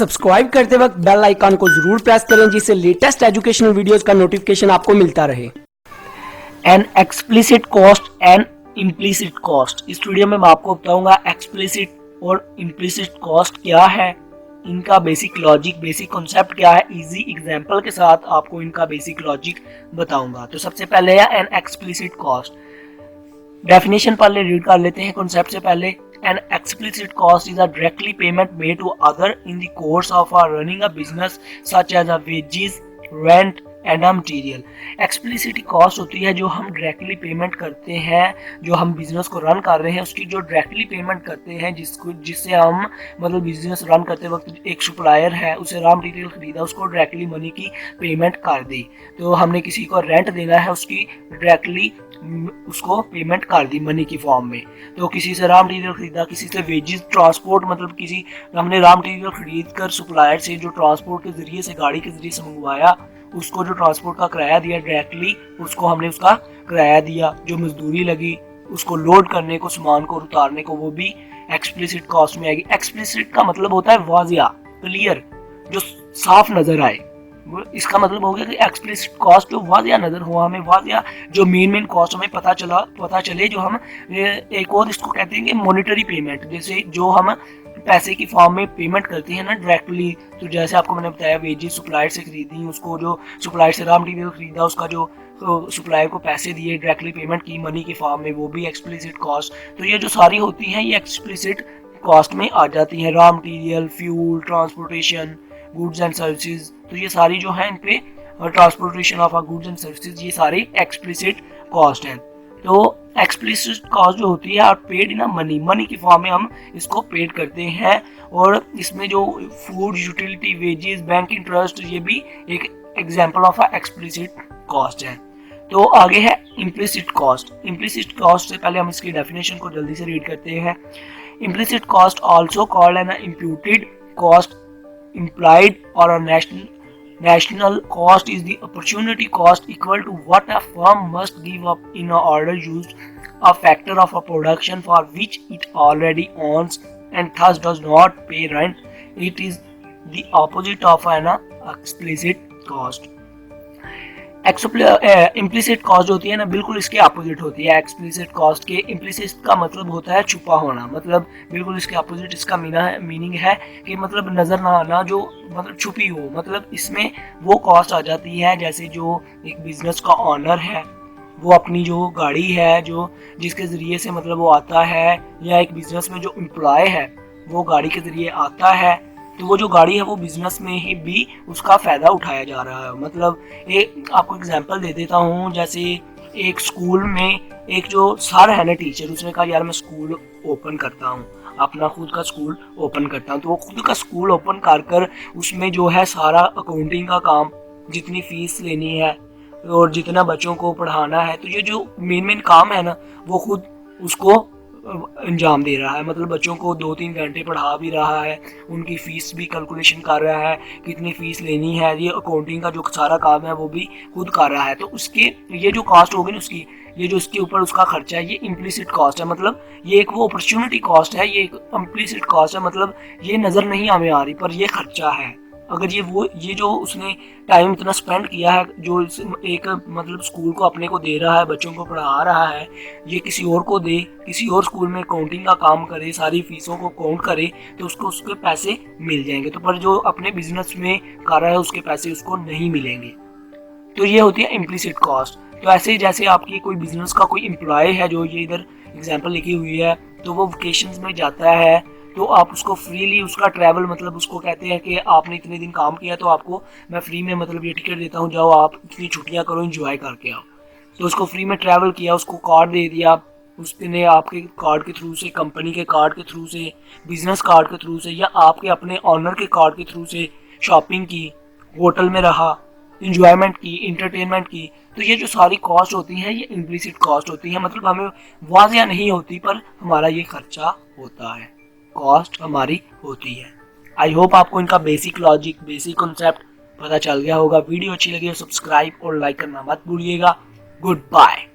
Subscribe करते वक्त bell icon को जरूर प्रेस करें जिससे लेटेस्ट एजुकेशनल वीडियोस का नोटिफिकेशन आपको मिलता रहे। An explicit cost and implicit cost. इस वीडियो में मैं आपको बताऊंगा एक्सप्लिसिट और इम्प्लिसिट कॉस्ट क्या है, इनका बेसिक लॉजिक, बेसिक कॉन्सेप्ट क्या है। इजी एग्जांपल के साथ आपको इनका बेसिक लॉजिक बताऊंगा। तो सबसे पहले है एन एक्सप्लिसिट कॉस्ट। डेफिनेशन पहले रीड कर लेते हैं कॉन्सेप्ट से पहले। An explicit cost is a directly payment made to other in the course of running a business such as a wages, rent and a material। Explicit cost होती है जो हम डायरेक्टली पेमेंट करते हैं, जो हम बिजनेस को रन कर रहे हैं उसकी जो डायरेक्टली पेमेंट करते हैं, जिससे हम मतलब बिजनेस रन करते वक्त एक सप्लायर है उसे रॉ मटेरियल खरीदा, उसको डायरेक्टली मनी की पेमेंट कर दी। तो हमने किसी को रेंट देना है, उसकी डायरेक्टली उसको पेमेंट कर दी मनी की फॉर्म में। तो किसी से रॉ मटेरियल खरीदा, किसी से वेजेस, ट्रांसपोर्ट मतलब किसी हमने रॉ मटेरियल खरीद कर सप्लायर से जो ट्रांसपोर्ट के जरिए से, गाड़ी के जरिए से मंगवाया, उसको जो ट्रांसपोर्ट का किराया दिया डायरेक्टली, उसको हमने उसका किराया दिया, जो मजदूरी लगी उसको लोड करने को, सामान को उतारने को, वो भी एक्सप्लिसिट कॉस्ट में आएगी। एक्सप्लिसिट का मतलब होता है वाजिया, क्लियर, जो साफ नजर आए। इसका मतलब हो गया कि एक्सप्लिसिट कॉस्ट जो वाजिया नजर हो, हमें वाजिया जो मेन कॉस्ट हमें पता चले, जो हम एक और इसको कहते हैं कि मॉनिटरी पेमेंट, जैसे जो हम पैसे की फॉर्म में पेमेंट करते हैं ना डायरेक्टली। तो जैसे आपको मैंने बताया वेजेस सप्लायर से खरीदी, उसको जो सप्लायर से रॉ मटेरियल खरीदा, उसका जो सप्लायर को पैसे दिए, डायरेक्टली पेमेंट की मनी की फॉर्म में, वो भी एक्सप्लिसिट कॉस्ट। तो ये जो सारी होती हैं ये एक्सप्लिसिट कॉस्ट में आ जाती हैं। Raw material, fuel, transportation, goods and services, तो ये सारी जो है इन पे transportation of goods and services, ये सारी एक्सप्लिसिट कॉस्ट है। तो एक्सप्लिसिट कॉस्ट जो होती है पेड इन मनी, मनी की फॉर्म में हम इसको पेड करते हैं। और इसमें जो food, utility, wages, bank interest, ये भी एक एग्जांपल ऑफ एक्सप्लिसिट कॉस्ट है। तो आगे है इम्प्लिसिट कॉस्ट। इम्प्लिसिट कॉस्ट से पहले हम इसकी डेफिनेशन को जल्दी से रीड करते हैं। Implicit cost also called an imputed cost, implied or a national cost is the opportunity cost equal to what a firm must give up in a order used a factor of a production for which it already owns and thus does not pay rent. It is the opposite of an explicit cost. Implicit cost होती है ना, बिल्कुल इसके opposite होती है explicit cost के। Implicit का मतलब होता है छुपा होना, मतलब बिल्कुल इसके अपोजिट इसका मीनिंग है कि मतलब नजर ना आना, जो मतलब छुपी हो। मतलब इसमें वो कॉस्ट आ जाती है जैसे जो एक बिजनेस का ऑनर है, वो अपनी जो गाड़ी है, जो जिसके जरिए से मतलब वो आता है, या एक बिजनेस में जो एम्प्लॉय है वो गाड़ी के जरिए आता है, तो वो जो गाड़ी है वो बिजनेस में ही भी उसका फायदा उठाया जा रहा है। मतलब एक आपको एग्जांपल दे देता हूँ, जैसे एक स्कूल में एक जो सर है ना, टीचर, उसने कहा यार मैं स्कूल ओपन करता हूँ, अपना खुद का स्कूल ओपन करता हूँ। तो वो खुद का स्कूल ओपन कर उसमें जो है सारा अकाउंटिंग का काम, जितनी फीस लेनी है और जितना बच्चों को पढ़ाना है, तो ये जो मेन काम है ना, वो खुद उसको अंजाम दे रहा है। मतलब बच्चों को 2-3 घंटे पढ़ा भी रहा है, उनकी फीस भी कैलकुलेशन कर रहा है, कितनी फीस लेनी है, ये अकाउंटिंग का जो सारा काम है वो भी खुद कर रहा है। तो उसके ये जो कॉस्ट होगी ना उसकी, ये जो इसके ऊपर उसका खर्चा है, ये इम्प्लिसिट कॉस्ट है। मतलब ये एक वो अपॉर्चुनिटी कॉस्ट है, ये एक इम्प्लिसिट कॉस्ट है। मतलब ये नज़र नहीं हमें आ रही पर ये खर्चा है। अगर ये जो उसने टाइम इतना स्पेंड किया है, जो एक मतलब स्कूल को अपने को दे रहा है, बच्चों को पढ़ा रहा है, ये किसी और को दे, किसी और स्कूल में अकाउंटिंग का काम करे, सारी फीसों को काउंट करे, तो उसको उसके पैसे मिल जाएंगे। तो पर जो अपने बिजनेस में कर रहा है उसके पैसे उसको नहीं मिलेंगे। तो ये होती है इम्प्लिसिट कॉस्ट। तो ऐसे जैसे आपकी कोई बिजनेस का कोई एम्प्लॉय है, जो ये इधर एग्जाम्पल लिखी हुई है, तो वो वेकेशंस में जाता है, तो आप उसको फ्रीली उसका ट्रैवल, मतलब उसको कहते हैं कि आपने इतने दिन काम किया तो आपको मैं फ्री में मतलब ये टिकट देता हूँ, जाओ आप इतनी छुट्टियाँ करो, एंजॉय करके आओ। तो उसको फ्री में ट्रैवल किया, उसको कार्ड दे दिया, उसने आपके कार्ड के थ्रू से, कंपनी के कार्ड के थ्रू से, बिजनेस कार्ड के थ्रू से, या आपके अपने ऑनर के कार्ड के थ्रू से शॉपिंग की, होटल में रहा, इंजॉयमेंट की, इंटरटेनमेंट की। तो ये जो सारी कॉस्ट होती हैं ये इम्प्लिसिट कॉस्ट होती है। मतलब हमें वाजिया नहीं होती पर हमारा ये खर्चा होता है, कॉस्ट हमारी होती है। आई होप आपको इनका बेसिक लॉजिक, बेसिक कॉन्सेप्ट पता चल गया होगा। वीडियो अच्छी लगी तो सब्सक्राइब और लाइक करना मत भूलिएगा। Good bye.